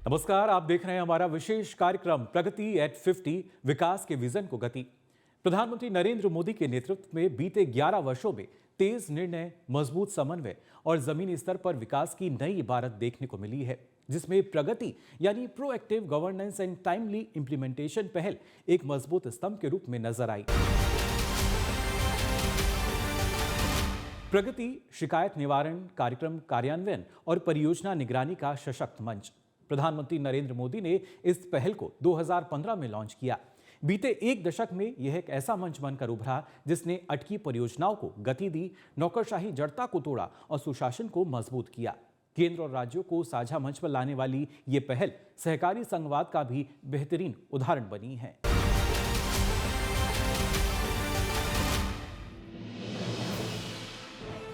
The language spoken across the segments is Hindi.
नमस्कार, आप देख रहे हैं हमारा विशेष कार्यक्रम प्रगति एट 50 विकास के विजन को गति। प्रधानमंत्री नरेंद्र मोदी के नेतृत्व में बीते 11 वर्षों में तेज निर्णय, मजबूत समन्वय और जमीनी स्तर पर विकास की नई इबारत देखने को मिली है, जिसमें प्रगति यानी proactive governance and timely implementation पहल एक मजबूत स्तंभ के रूप में नजर आई। प्रगति शिकायत निवारण कार्यक्रम कार्यान्वयन और परियोजना निगरानी का सशक्त मंच। प्रधानमंत्री नरेंद्र मोदी ने इस पहल को 2015 में लॉन्च किया। बीते एक दशक में यह एक ऐसा मंच बनकर उभरा जिसने अटकी परियोजनाओं को गति दी, नौकरशाही जड़ता को तोड़ा और सुशासन को मजबूत किया। केंद्र और राज्यों को साझा मंच पर लाने वाली ये पहल सहकारी संघवाद का भी बेहतरीन उदाहरण बनी है।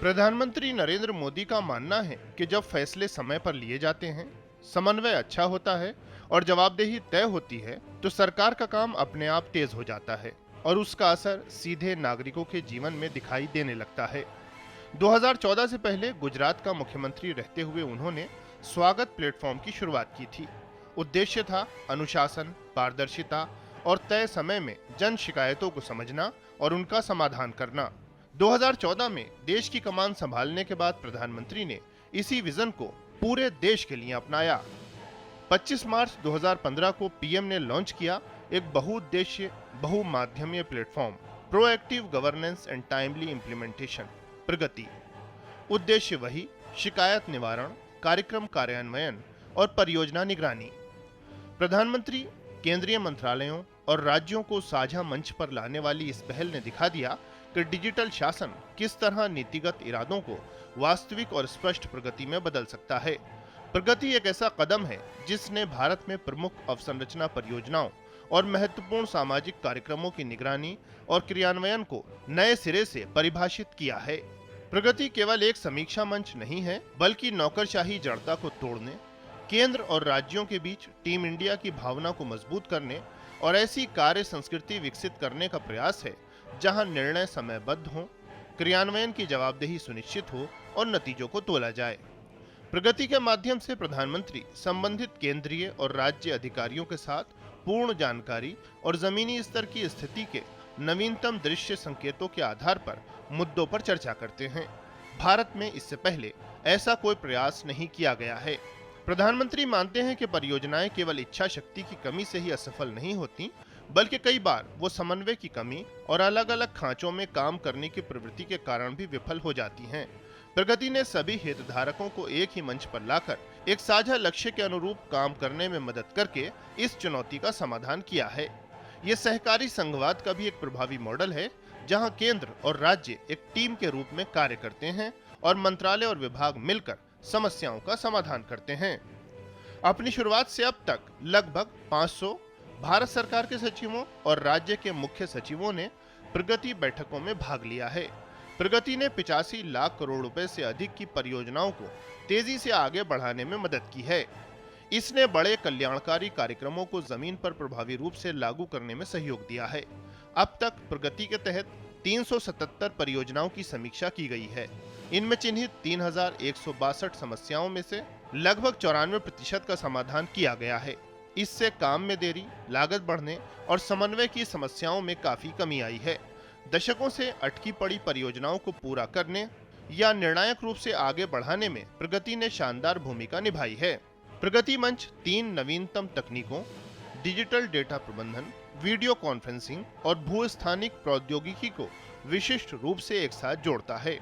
प्रधानमंत्री नरेंद्र मोदी का मानना है कि जब फैसले समय पर लिए जाते हैं, समन्वय अच्छा होता है और जवाबदेही तय होती है, तो सरकार का काम अपने आप तेज हो जाता है और उसका असर सीधे नागरिकों के जीवन में दिखाई देने लगता है। 2014 से पहले गुजरात का मुख्यमंत्री रहते हुए उन्होंने स्वागत प्लेटफॉर्म की शुरुआत की थी। उद्देश्य था अनुशासन, पारदर्शिता और तय समय में जन शिकायतों को समझना और उनका समाधान करना। 2014 में देश की कमान संभालने के बाद प्रधानमंत्री ने इसी विजन को पूरे देश के लिए अपनाया। 25 मार्च 2015 को पीएम ने लॉन्च किया एक बहुउद्देश्य बहुमाध्यमीय platform proactive governance and timely implementation Pragati. उद्देश्य वही, शिकायत निवारण, कार्यक्रम कार्यान्वयन और परियोजना निगरानी। प्रधानमंत्री, केंद्रीय मंत्रालयों और राज्यों को साझा मंच पर लाने वाली इस पहल ने दिखा दिया कि डिजिटल शासन किस तरह नीतिगत इरादों को वास्तविक और स्पष्ट प्रगति में बदल सकता है। प्रगति एक ऐसा कदम है जिसने भारत में प्रमुख अवसंरचना परियोजनाओं और महत्वपूर्ण सामाजिक कार्यक्रमों की निगरानी और क्रियान्वयन को नए सिरे से परिभाषित किया है। प्रगति केवल एक समीक्षा मंच नहीं है, बल्कि नौकरशाही जड़ता को तोड़ने, केंद्र और राज्यों के बीच टीम इंडिया की भावना को मजबूत करने और ऐसी कार्य संस्कृति विकसित करने का प्रयास है जहां निर्णय समयबद्ध हो, क्रियान्वयन की जवाबदेही सुनिश्चित हो और नतीजों को तोला जाए। प्रगति के माध्यम से प्रधानमंत्री संबंधित केंद्रीय और राज्य अधिकारियों के साथ पूर्ण जानकारी और जमीनी स्तर की स्थिति के नवीनतम दृश्य संकेतों के आधार पर मुद्दों पर चर्चा करते हैं। भारत में इससे पहले ऐसा कोई प्रयास नहीं किया गया है। प्रधानमंत्री मानते हैं कि परियोजनाएं केवल इच्छा शक्ति की कमी से ही असफल नहीं होती, बल्कि कई बार वो समन्वय की कमी और अलग अलग खांचों में काम करने की प्रवृत्ति के कारण भी विफल हो जाती हैं। प्रगति ने सभी हितधारकों को एक ही मंच पर लाकर एक साझा लक्ष्य के अनुरूप काम करने में मदद करके इस चुनौती का समाधान किया है। ये सहकारी संघवाद का भी एक प्रभावी मॉडल है, जहां केंद्र और राज्य एक टीम के रूप में कार्य करते हैं और मंत्रालय और विभाग मिलकर समस्याओं का समाधान करते हैं। अपनी शुरुआत से अब तक लगभग 500 भारत सरकार के सचिवों और राज्य के मुख्य सचिवों ने प्रगति बैठकों में भाग लिया है। प्रगति ने 85 लाख करोड़ रुपए से अधिक की परियोजनाओं को तेजी से आगे बढ़ाने में मदद की है। इसने बड़े कल्याणकारी कार्यक्रमों को जमीन पर प्रभावी रूप से लागू करने में सहयोग दिया है। अब तक प्रगति के तहत 377 परियोजनाओं की समीक्षा की गई है। इनमें चिन्हित 3162 समस्याओं में से लगभग 94% का समाधान किया गया है। इससे काम में देरी, लागत बढ़ने और समन्वय की समस्याओं में काफी कमी आई है। दशकों से अटकी पड़ी परियोजनाओं को पूरा करने या निर्णायक रूप से आगे बढ़ाने में प्रगति ने शानदार भूमिका निभाई है। प्रगति मंच 3 नवीनतम तकनीकों, डिजिटल डेटा प्रबंधन, वीडियो कॉन्फ्रेंसिंग और भूस्थानिक प्रौद्योगिकी को विशिष्ट रूप से एक साथ जोड़ता है।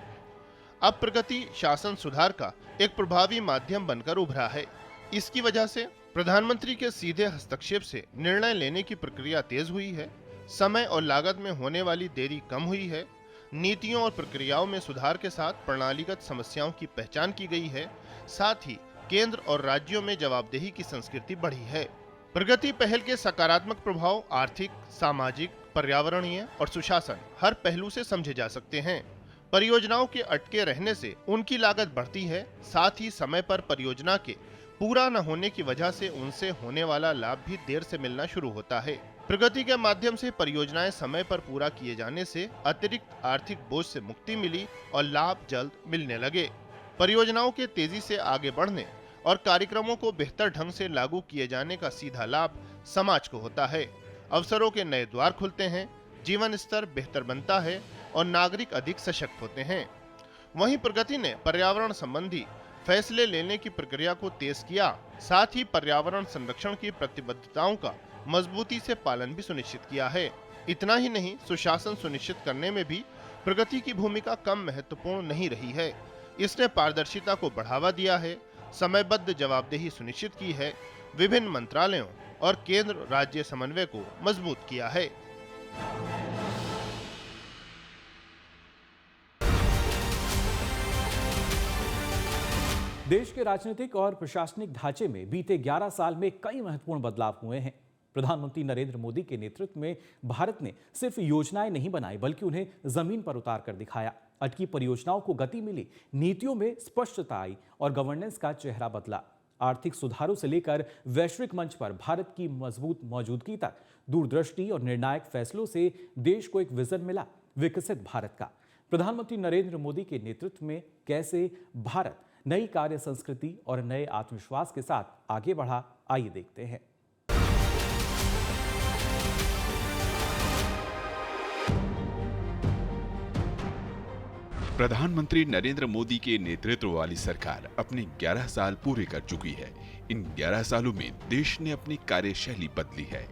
अब प्रगति शासन सुधार का एक प्रभावी माध्यम बनकर उभरा है। इसकी वजह से प्रधानमंत्री के सीधे हस्तक्षेप से निर्णय लेने की प्रक्रिया तेज हुई है, समय और लागत में होने वाली देरी कम हुई है, नीतियों और प्रक्रियाओं में सुधार के साथ प्रणालीगत समस्याओं की पहचान की गई है, साथ ही केंद्र और राज्यों में जवाबदेही की संस्कृति बढ़ी है। प्रगति पहल के सकारात्मक प्रभाव आर्थिक, सामाजिक, पर्यावरणीय और सुशासन हर पहलू से समझे जा सकते हैं। परियोजनाओं के अटके रहने से उनकी लागत बढ़ती है, साथ ही समय पर परियोजना के पूरा न होने की वजह से उनसे होने वाला लाभ भी देर से मिलना शुरू होता है। प्रगति के माध्यम से परियोजनाएं समय पर पूरा किए जाने से अतिरिक्त आर्थिक बोझ से मुक्ति मिली और लाभ जल्द मिलने लगे। परियोजनाओं के तेजी से आगे बढ़ने और कार्यक्रमों को बेहतर ढंग से लागू किए जाने का सीधा लाभ समाज को होता है। अवसरों के नए द्वार खुलते हैं, जीवन स्तर बेहतर बनता है और नागरिक अधिक सशक्त होते हैं। वहीं प्रगति ने पर्यावरण संबंधी फैसले लेने की प्रक्रिया को तेज किया, साथ ही पर्यावरण संरक्षण की प्रतिबद्धताओं का मजबूती से पालन भी सुनिश्चित किया है। इतना ही नहीं, सुशासन सुनिश्चित करने में भी प्रगति की भूमिका कम महत्वपूर्ण नहीं रही है। इसने पारदर्शिता को बढ़ावा दिया है, समयबद्ध जवाबदेही सुनिश्चित की है, विभिन्न मंत्रालयों और केंद्र राज्य समन्वय को मजबूत किया है। देश के राजनीतिक और प्रशासनिक ढांचे में बीते 11 साल में कई महत्वपूर्ण बदलाव हुए हैं। प्रधानमंत्री नरेंद्र मोदी के नेतृत्व में भारत ने सिर्फ योजनाएं नहीं बनाई, बल्कि उन्हें जमीन पर उतार कर दिखाया। अटकी परियोजनाओं को गति मिली, नीतियों में स्पष्टता आई और गवर्नेंस का चेहरा बदला। आर्थिक सुधारों से लेकर वैश्विक मंच पर भारत की मजबूत मौजूदगी तक दूरदृष्टि और निर्णायक फैसलों से देश को एक विजन मिला, विकसित भारत का। प्रधानमंत्री नरेंद्र मोदी के नेतृत्व में कैसे भारत नई कार्य संस्कृति और नए आत्मविश्वास के साथ आगे बढ़ा, आइए देखते हैं। प्रधानमंत्री नरेंद्र मोदी के नेतृत्व वाली सरकार अपने 11 साल पूरे कर चुकी है। इन 11 सालों में देश ने अपनी कार्यशैली बदली है।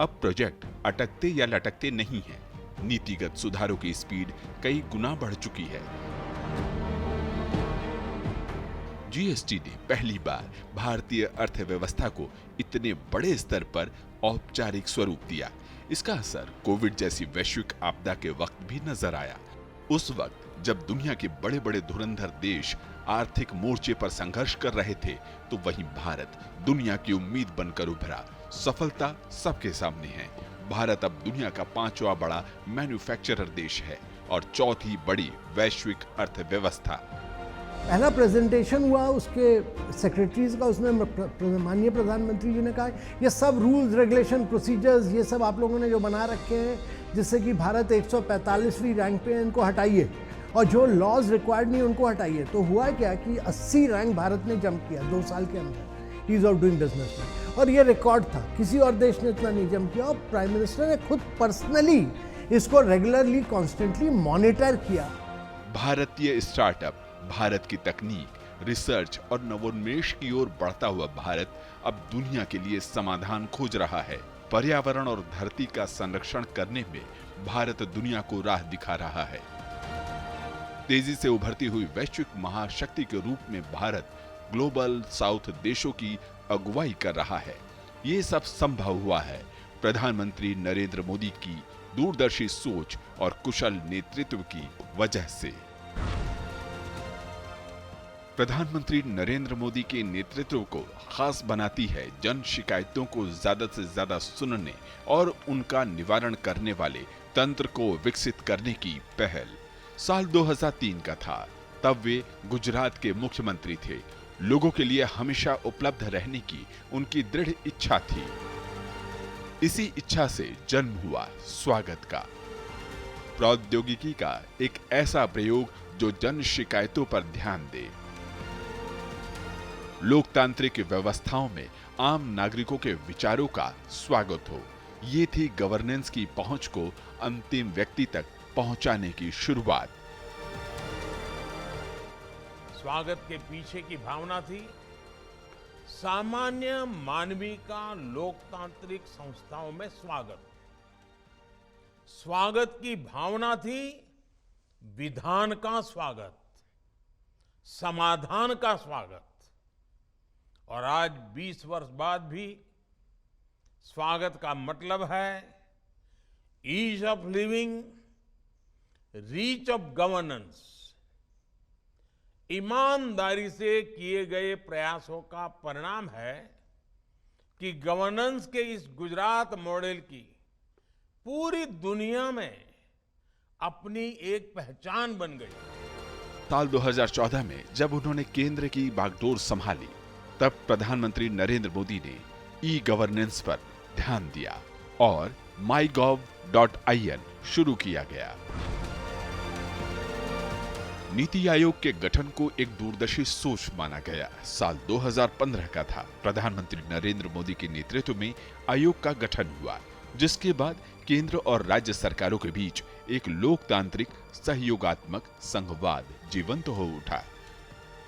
अब प्रोजेक्ट अटकते या लटकते नहीं हैं। नीतिगत सुधारों की स्पीड कई गुना बढ़ चुकी है। जीएसटी ने पहली बार भारतीय अर्थव्यवस्था को इतने बड़े स्तर पर औपचारिक स्वरूप दिया। इसका असर कोविड जैसी वैश्विक आपदा के वक्त भी नजर आया। उस वक्त जब दुनिया के बड़े बड़े धुरंधर देश आर्थिक मोर्चे पर संघर्ष कर रहे थे, तो वहीं भारत दुनिया की उम्मीद बनकर उभरा। सफलता सबके सामने है। भारत अब दुनिया का 5वां बड़ा मैन्युफैक्चरर देश है और 4थी बड़ी वैश्विक अर्थव्यवस्था। पहला प्रेजेंटेशन हुआ उसके सेक्रेटरीज का, उसमें माननीय प्रधानमंत्री जी ने कहा ये सब रूल्स रेगुलेशन प्रोसीजर्स ये सब आप लोगों ने जो बना रखे हैं, जिससे कि भारत 145वीं रैंक पे, इनको हटाइए और जो लॉज रिक्वायर्ड नहीं उनको हटाइए। तो हुआ क्या कि 80 रैंक भारत ने जंप किया 2 साल के अंदर ईज ऑफ डूइंग बिजनेस में, और ये रिकॉर्ड था। किसी और देश ने इतना नहीं जंप किया और प्राइम मिनिस्टर ने खुद पर्सनली इसको रेगुलरली कॉन्स्टेंटली मॉनिटर किया। भारतीय स्टार्टअप, भारत की तकनीक, रिसर्च और नवोन्मेष की ओर बढ़ता हुआ भारत अब दुनिया के लिए समाधान खोज रहा है। पर्यावरण और धरती का संरक्षण करने में भारत दुनिया को राह दिखा रहा है। तेजी से उभरती हुई वैश्विक महाशक्ति के रूप में भारत ग्लोबल साउथ देशों की अगुवाई कर रहा है। ये सब संभव हुआ है प्रधानमंत्री नरेंद्र मोदी की दूरदर्शी सोच और कुशल नेतृत्व की वजह से। प्रधानमंत्री नरेंद्र मोदी के नेतृत्व को खास बनाती है जन शिकायतों को ज्यादा से ज्यादा सुनने और उनका निवारण करने वाले तंत्र को विकसित करने की पहल। साल 2003 का था, तब वे गुजरात के मुख्यमंत्री थे। लोगों के लिए हमेशा उपलब्ध रहने की उनकी दृढ़ इच्छा थी। इसी इच्छा से जन्म हुआ स्वागत का, प्रौद्योगिकी का एक ऐसा प्रयोग जो जन शिकायतों पर ध्यान दे। लोकतांत्रिक व्यवस्थाओं में आम नागरिकों के विचारों का स्वागत हो। ये थी गवर्नेंस की पहुंच को अंतिम व्यक्ति तक पहुंचाने की शुरुआत। स्वागत के पीछे की भावना थी सामान्य मानवी का लोकतांत्रिक संस्थाओं में स्वागत। स्वागत की भावना थी विधान का स्वागत, समाधान का स्वागत। और आज 20 वर्ष बाद भी स्वागत का मतलब है ease of living, reach of governance. ईमानदारी से किए गए प्रयासों का परिणाम है कि गवर्नेंस के इस गुजरात मॉडल की पूरी दुनिया में अपनी एक पहचान बन गई। साल 2014 में जब उन्होंने केंद्र की बागडोर संभाली, तब प्रधानमंत्री नरेंद्र मोदी ने ई गवर्नेंस पर ध्यान दिया और mygov.in शुरू किया गया। नीति आयोग के गठन को एक दूरदर्शी सोच माना गया। साल 2015 का था। प्रधानमंत्री नरेंद्र मोदी के नेतृत्व में आयोग का गठन हुआ, जिसके बाद केंद्र और राज्य सरकारों के बीच एक लोकतांत्रिक सहयोगात्मक संघवाद जीवंत हो उठा।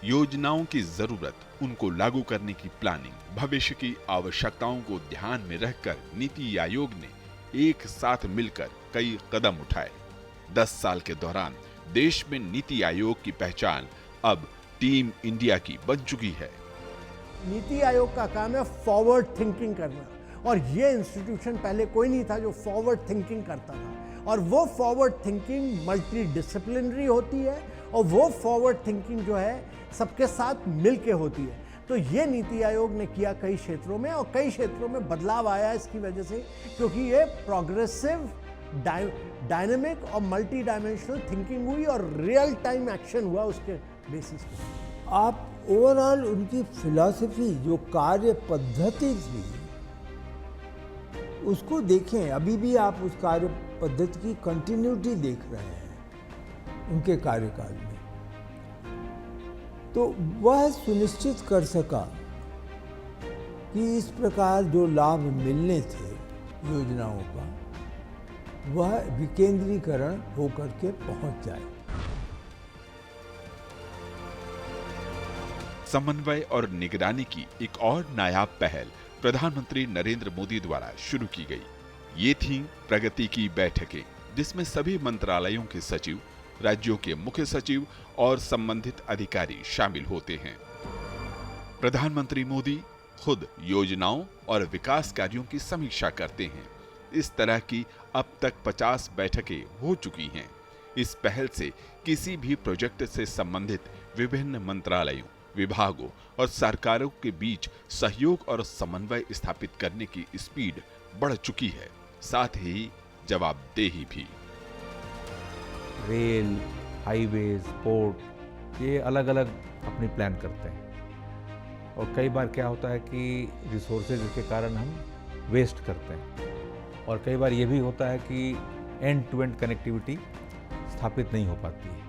योजनाओं की जरूरत, उनको लागू करने की प्लानिंग, भविष्य की आवश्यकताओं को ध्यान में रखकर नीति आयोग ने एक साथ मिलकर कई कदम उठाए। 10 साल के दौरान देश में नीति आयोग की पहचान अब टीम इंडिया की बन चुकी है। नीति आयोग का काम है फॉरवर्ड थिंकिंग करना, और ये इंस्टीट्यूशन पहले कोई नहीं था जो फॉरवर्ड थिंकिंग करता था। और वो फॉरवर्ड थिंकिंग मल्टी डिसिप्लिनरी होती है, और वो फॉरवर्ड थिंकिंग जो है सबके साथ मिलके होती है। तो ये नीति आयोग ने किया कई क्षेत्रों में, और कई क्षेत्रों में बदलाव आया इसकी वजह से, क्योंकि ये प्रोग्रेसिव, डायनेमिक और मल्टी डायमेंशनल थिंकिंग हुई और रियल टाइम एक्शन हुआ उसके बेसिस पे। आप ओवरऑल उनकी फिलॉसफी, जो कार्य पद्धति थी, उसको देखें। अभी भी आप उस कार्य पद्धति की कंटिन्यूटी देख रहे हैं उनके कार्यकाल में। तो वह सुनिश्चित कर सका कि इस प्रकार जो लाभ मिलने थे योजनाओं का, वह विकेंद्रीकरण होकर के पहुंच जाए। समन्वय और निगरानी की एक और नायाब पहल प्रधानमंत्री नरेंद्र मोदी द्वारा शुरू की गई। ये थी प्रगति की बैठकें, जिसमें सभी मंत्रालयों के सचिव, राज्यों के मुख्य सचिव और संबंधित अधिकारी शामिल होते हैं। प्रधानमंत्री मोदी खुद योजनाओं और विकास कार्यों की समीक्षा करते हैं। इस तरह की अब तक 50 बैठकें हो चुकी हैं। इस पहल से किसी भी प्रोजेक्ट से संबंधित विभिन्न मंत्रालयों, विभागों और सरकारों के बीच सहयोग और समन्वय स्थापित करने की स्पीड बढ़ चुकी है, साथ ही जवाबदेही भी। रेल, हाईवेज, पोर्ट, ये अलग अलग अपनी प्लान करते हैं, और कई बार क्या होता है कि रिसोर्सेज के कारण हम वेस्ट करते हैं, और कई बार ये भी होता है कि एंड टू एंड कनेक्टिविटी स्थापित नहीं हो पाती है।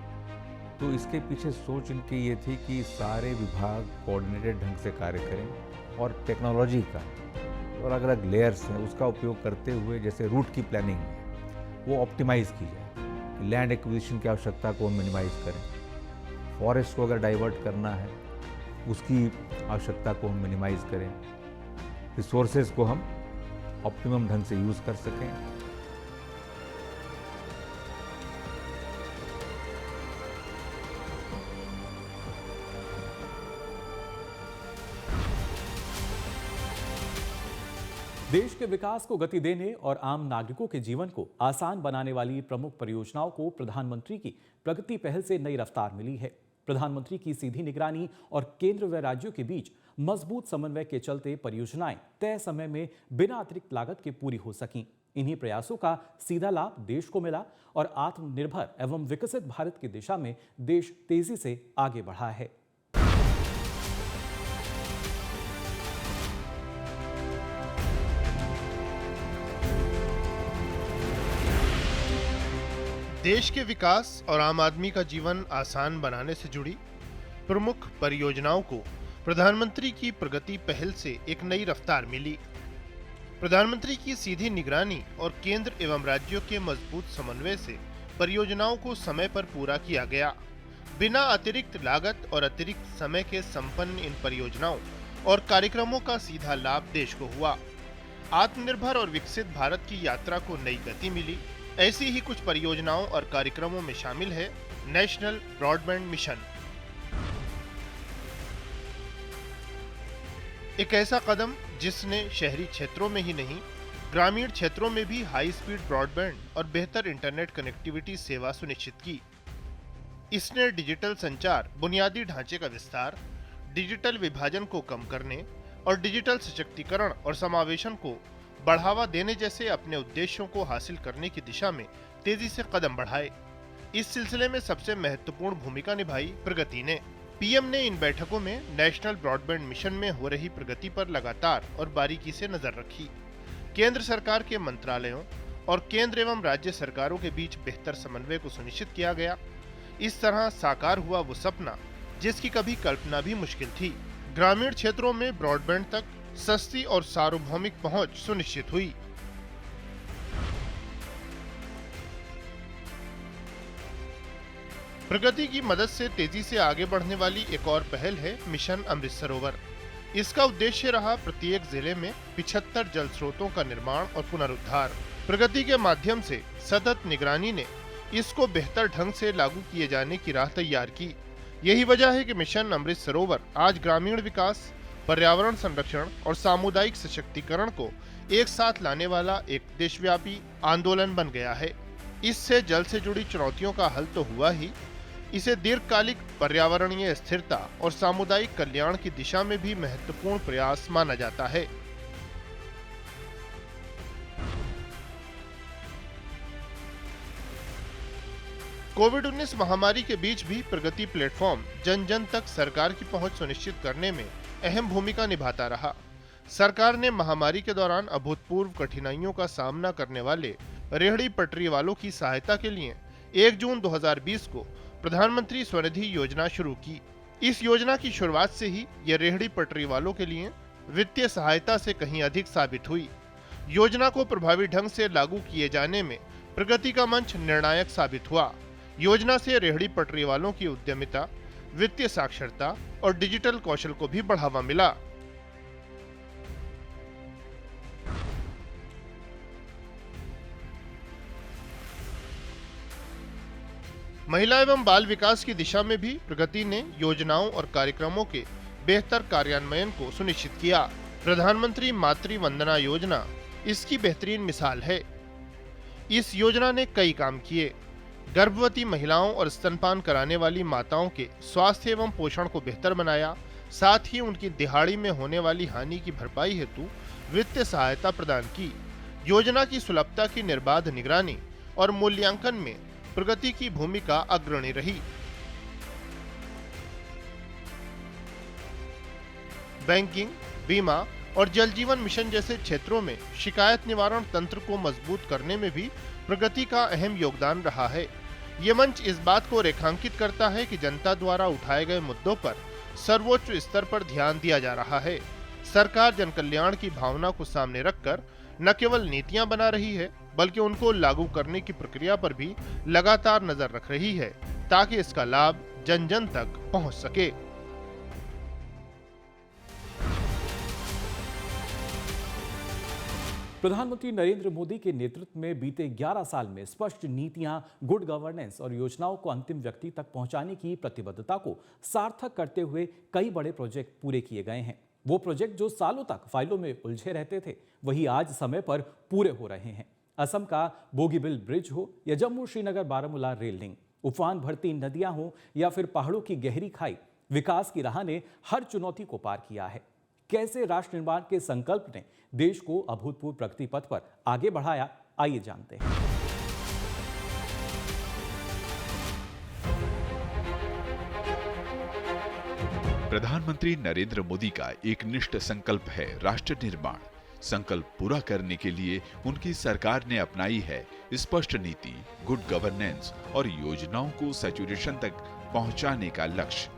तो इसके पीछे सोच इनकी ये थी कि सारे विभाग कोऑर्डिनेटेड ढंग से कार्य करें, और टेक्नोलॉजी का और अलग अलग लेयर्स हैं उसका उपयोग करते हुए, जैसे रूट की प्लानिंग है वो ऑप्टिमाइज़ की जाए, लैंड एक्विजिशन की आवश्यकता को हम मिनिमाइज़ करें, फॉरेस्ट को अगर डाइवर्ट करना है उसकी आवश्यकता को हम मिनिमाइज़ करें, रिसोर्सेज को हम ऑप्टिमम ढंग से यूज़ कर सकें। देश के विकास को गति देने और आम नागरिकों के जीवन को आसान बनाने वाली प्रमुख परियोजनाओं को प्रधानमंत्री की प्रगति पहल से नई रफ्तार मिली है। प्रधानमंत्री की सीधी निगरानी और केंद्र व राज्यों के बीच मजबूत समन्वय के चलते परियोजनाएं तय समय में बिना अतिरिक्त लागत के पूरी हो सकीं। इन्हीं प्रयासों का सीधा लाभ देश को मिला और आत्मनिर्भर एवं विकसित भारत की दिशा में देश तेजी से आगे बढ़ा है। देश के विकास और आम आदमी का जीवन आसान बनाने से जुड़ी प्रमुख परियोजनाओं को प्रधानमंत्री की प्रगति पहल से एक नई रफ्तार मिली। प्रधानमंत्री की सीधी निगरानी और केंद्र एवं राज्यों के मजबूत समन्वय से परियोजनाओं को समय पर पूरा किया गया। बिना अतिरिक्त लागत और अतिरिक्त समय के संपन्न इन परियोजनाओं और कार्यक्रमों का सीधा लाभ देश को हुआ। आत्मनिर्भर और विकसित भारत की यात्रा को नई गति मिली। ऐसी ही कुछ परियोजनाओं और कार्यक्रमों में शामिल है नेशनल ब्रॉडबैंड मिशन। एक ऐसा कदम जिसने शहरी क्षेत्रों में ही नहीं, ग्रामीण क्षेत्रों में भी हाई स्पीड ब्रॉडबैंड और बेहतर इंटरनेट कनेक्टिविटी सेवा सुनिश्चित की। इसने डिजिटल संचार बुनियादी ढांचे का विस्तार, डिजिटल विभाजन को कम करने और डिजिटल सशक्तिकरण और समावेशन को बढ़ावा देने जैसे अपने उद्देश्यों को हासिल करने की दिशा में तेजी से कदम बढ़ाए। इस सिलसिले में सबसे महत्वपूर्ण भूमिका निभाई प्रगति ने। पीएम ने इन बैठकों में नेशनल ब्रॉडबैंड मिशन में हो रही प्रगति पर लगातार और बारीकी से नजर रखी। केंद्र सरकार के मंत्रालयों और केंद्र एवं राज्य सरकारों के बीच बेहतर समन्वय को सुनिश्चित किया गया। इस तरह साकार हुआ वो सपना जिसकी कभी कल्पना भी मुश्किल थी। ग्रामीण क्षेत्रों में ब्रॉडबैंड तक सस्ती और सार्वभौमिक पहुंच सुनिश्चित हुई। प्रगति की मदद से तेजी से आगे बढ़ने वाली एक और पहल है मिशन अमृत सरोवर। इसका उद्देश्य रहा प्रत्येक जिले में 75 जल स्रोतों का निर्माण और पुनरुद्धार। प्रगति के माध्यम से सतत निगरानी ने इसको बेहतर ढंग से लागू किए जाने की राह तैयार की। यही वजह है कि मिशन अमृत सरोवर आज ग्रामीण विकास, पर्यावरण संरक्षण और सामुदायिक सशक्तिकरण को एक साथ लाने वाला एक देशव्यापी आंदोलन बन गया है। इससे जल से जुड़ी चुनौतियों का हल तो हुआ ही, इसे दीर्घकालिक पर्यावरणीय स्थिरता और सामुदायिक कल्याण की दिशा में भी महत्वपूर्ण प्रयास माना जाता है। कोविड-19 महामारी के बीच भी प्रगति प्लेटफॉर्म जन जन तक सरकार की पहुंच सुनिश्चित करने में अहम भूमिका निभाता रहा। सरकार ने महामारी के दौरान अभूतपूर्व कठिनाइयों का सामना करने वाले रेहड़ी पटरी वालों की सहायता के लिए 1 जून 2020 को प्रधानमंत्री स्वनिधि योजना शुरू की। इस योजना की शुरुआत से ही यह रेहड़ी पटरी वालों के लिए वित्तीय सहायता से कहीं अधिक साबित हुई। योजना को प्रभावी ढंग से लागू किए जाने में प्रगति का मंच निर्णायक साबित हुआ। योजना से रेहड़ी पटरी वालों की उद्यमिता, वित्तीय साक्षरता और डिजिटल कौशल को भी बढ़ावा मिला। महिला एवं बाल विकास की दिशा में भी प्रगति ने योजनाओं और कार्यक्रमों के बेहतर कार्यान्वयन को सुनिश्चित किया। प्रधानमंत्री मातृ वंदना योजना इसकी बेहतरीन मिसाल है। इस योजना ने कई काम किए। गर्भवती महिलाओं और स्तनपान कराने वाली माताओं के स्वास्थ्य एवं पोषण को बेहतर बनाया। साथ ही उनकी दिहाड़ी में होने वाली हानि की भरपाई हेतु वित्तीय सहायता प्रदान की। योजना की सुलभता की निर्बाध निगरानी और मूल्यांकन में प्रगति की भूमिका अग्रणी रही। बैंकिंग, बीमा और जल जीवन मिशन जैसे क्षेत्रों में शिकायत निवारण तंत्र को मजबूत करने में भी प्रगति का अहम योगदान रहा है। ये मंच इस बात को रेखांकित करता है कि जनता द्वारा उठाए गए मुद्दों पर सर्वोच्च स्तर पर ध्यान दिया जा रहा है। सरकार जन कल्याण की भावना को सामने रखकर न केवल नीतियां बना रही है, बल्कि उनको लागू करने की प्रक्रिया पर भी लगातार नजर रख रही है, ताकि इसका लाभ जन जन तक पहुंच सके। प्रधानमंत्री नरेंद्र मोदी के नेतृत्व में बीते 11 साल में स्पष्ट नीतियां, गुड गवर्नेंस और योजनाओं को अंतिम व्यक्ति तक पहुंचाने की प्रतिबद्धता को सार्थक करते हुए कई बड़े प्रोजेक्ट पूरे किए गए हैं। वो प्रोजेक्ट जो सालों तक फाइलों में उलझे रहते थे, वही आज समय पर पूरे हो रहे हैं। असम का बोगीबिल ब्रिज हो या जम्मू श्रीनगर बारामूला रेल लिंक, उफान भरती नदियां हो या फिर पहाड़ों की गहरी खाई, विकास की राह ने हर चुनौती को पार किया है। कैसे राष्ट्र निर्माण के संकल्प ने देश को अभूतपूर्व प्रगति पथ पर आगे बढ़ाया, आइए जानते हैं। प्रधानमंत्री नरेंद्र मोदी का एक निष्ठ संकल्प है राष्ट्र निर्माण। संकल्प पूरा करने के लिए उनकी सरकार ने अपनाई है स्पष्ट नीति, गुड गवर्नेंस और योजनाओं को सैचुरेशन तक पहुंचाने का लक्ष्य।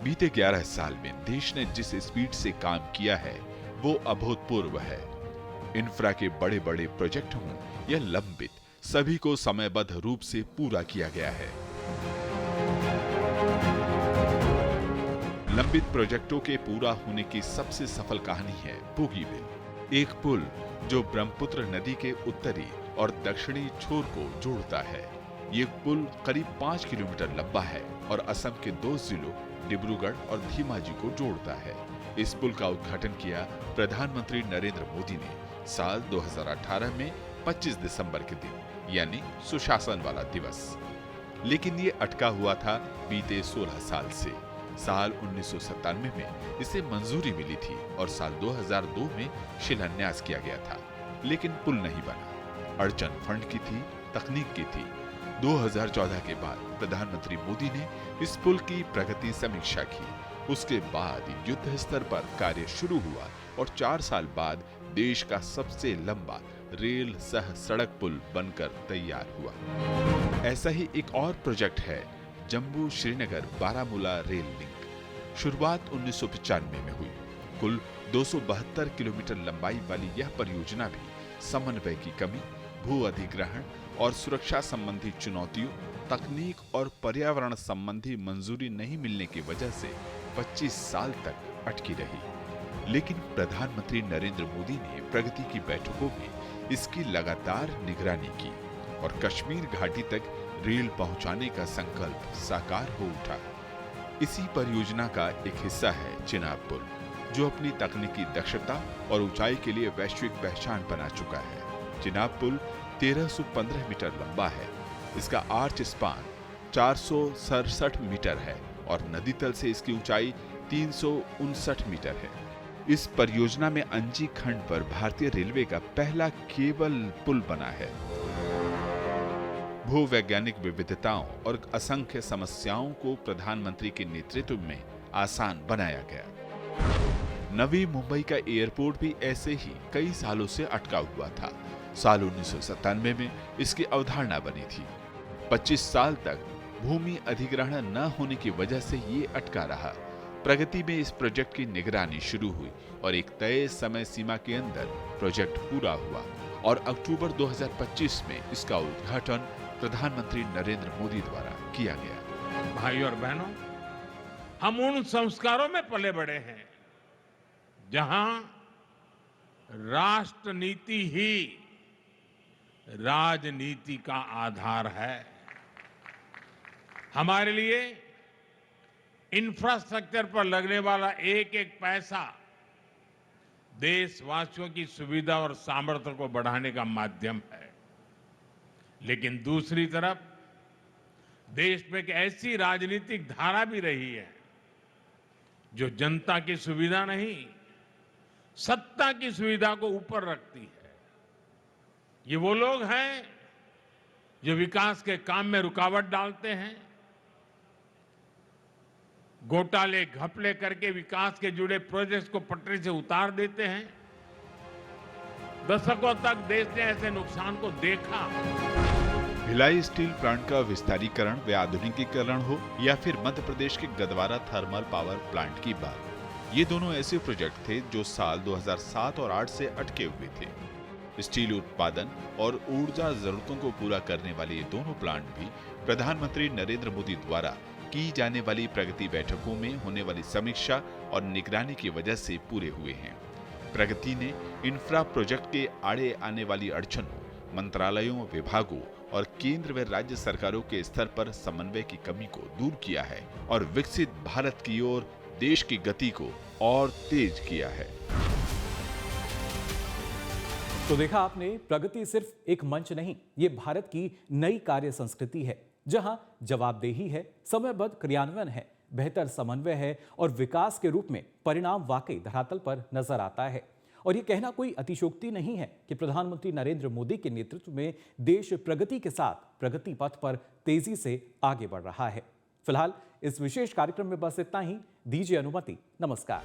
बीते 11 साल में देश ने जिस स्पीड से काम किया है वो अभूतपूर्व है। इंफ्रा के बड़े बड़े प्रोजेक्ट हों या लंबित, सभी को समयबद्ध रूप से पूरा किया गया है। लंबित प्रोजेक्टों के पूरा होने की सबसे सफल कहानी है बोगीबिल, एक पुल जो ब्रह्मपुत्र नदी के उत्तरी और दक्षिणी छोर को जोड़ता है। ये पुल करीब 5 किलोमीटर लंबा है और असम के 2 जिलों डिब्रूगढ़ और धीमाजी को जोड़ता है। इस पुल का उद्घाटन किया प्रधानमंत्री नरेंद्र मोदी ने साल 2018 में 25 दिसंबर के दिन, यानी सुशासन वाला दिवस। लेकिन ये अटका हुआ था बीते 16 साल से। साल 1997 में इसे मंजूरी मिली थी और साल 2002 में शिलान्यास किया गया था, लेकिन पुल नहीं बना। अड़चन फंड की थी, तकनीक की थी। 2014 के बाद प्रधानमंत्री मोदी ने इस पुल की प्रगति समीक्षा की। उसके बाद युद्ध स्तर पर कार्य शुरू हुआ और 4 साल बाद देश का सबसे लंबा रेल सह सड़क पुल बनकर तैयार हुआ। ऐसा ही एक और प्रोजेक्ट है जम्मू श्रीनगर बारामूला रेल लिंक। शुरुआत 1995 में हुई। कुल 272 किलोमीटर लंबाई वाली यह परियोजना भी समन्वय की कमी, भू अधिग्रहण और सुरक्षा संबंधी चुनौतियों, तकनीक और पर्यावरण संबंधी मंजूरी नहीं मिलने की वजह से 25 साल तक अटकी रही। लेकिन प्रधानमंत्री नरेंद्र मोदी ने प्रगति की बैठकों में इसकी लगातार निगरानी की और कश्मीर घाटी तक रेल पहुंचाने का संकल्प साकार हो उठा। इसी परियोजना का एक हिस्सा है चिनाब पुल, जो अपनी तकनीकी दक्षता और ऊंचाई के लिए वैश्विक पहचान बना चुका है। चिनाब पुल 1315 मीटर लंबा है। इसका आर्च स्पान 467 मीटर है और नदी तल से इसकी ऊंचाई 359 मीटर है। इस परियोजना में अंजी खंड पर भारतीय रेलवे का पहला केबल पुल बना है। भूवैज्ञानिक विविधताओं और असंख्य समस्याओं को प्रधानमंत्री के नेतृत्व में आसान बनाया गया। नवी मुंबई का एयरपोर्ट भी ऐसे ही कई सालों से अटका हुआ था। साल 1997 में इसकी अवधारणा बनी थी। 25 साल तक भूमि अधिग्रहण न होने की वजह से ये अटका रहा। प्रगति में इस प्रोजेक्ट की निगरानी शुरू हुई और एक तय समय सीमा के अंदर प्रोजेक्ट पूरा हुआ और अक्टूबर 2025 में इसका उद्घाटन प्रधानमंत्री नरेंद्र मोदी द्वारा किया गया। भाइयों और बहनों, हम उन संस्कारों में पले बड़े हैं जहां राष्ट्र नीति ही राजनीति का आधार है। हमारे लिए इंफ्रास्ट्रक्चर पर लगने वाला एक एक पैसा देशवासियों की सुविधा और सामर्थ्य को बढ़ाने का माध्यम है। लेकिन दूसरी तरफ देश में एक ऐसी राजनीतिक धारा भी रही है जो जनता की सुविधा नहीं, सत्ता की सुविधा को ऊपर रखती है। ये वो लोग हैं जो विकास के काम में रुकावट डालते हैं, घोटाले घपले करके विकास के जुड़े प्रोजेक्ट्स को पटरी से उतार देते हैं। दशकों तक देश ने ऐसे नुकसान को देखा। भिलाई स्टील प्लांट का विस्तारीकरण व आधुनिकीकरण हो या फिर मध्य प्रदेश के गदवारा थर्मल पावर प्लांट की बात, ये दोनों ऐसे प्रोजेक्ट थे जो साल 2007 और 8 से अटके हुए थे। स्टील उत्पादन और ऊर्जा जरूरतों को पूरा करने वाले ये दोनों प्लांट भी प्रधानमंत्री नरेंद्र मोदी द्वारा की जाने वाली प्रगति बैठकों में होने वाली समीक्षा और निगरानी की वजह से पूरे हुए हैं। प्रगति ने इंफ्रा प्रोजेक्ट के आड़े आने वाली अड़चनों, मंत्रालयों, विभागों और केंद्र व राज्य सरकारों के स्तर पर समन्वय की कमी को दूर किया है और विकसित भारत की ओर देश की गति को और तेज किया है। तो देखा आपने, प्रगति सिर्फ एक मंच नहीं, ये भारत की नई कार्य संस्कृति है जहां जवाबदेही है, समयबद्ध क्रियान्वयन है, बेहतर समन्वय है और विकास के रूप में परिणाम वाकई धरातल पर नजर आता है। और ये कहना कोई अतिशयोक्ति नहीं है कि प्रधानमंत्री नरेंद्र मोदी के नेतृत्व में देश प्रगति के साथ प्रगति पथ पर तेजी से आगे बढ़ रहा है। फिलहाल इस विशेष कार्यक्रम में बस इतना ही। दीजिए अनुमति। नमस्कार।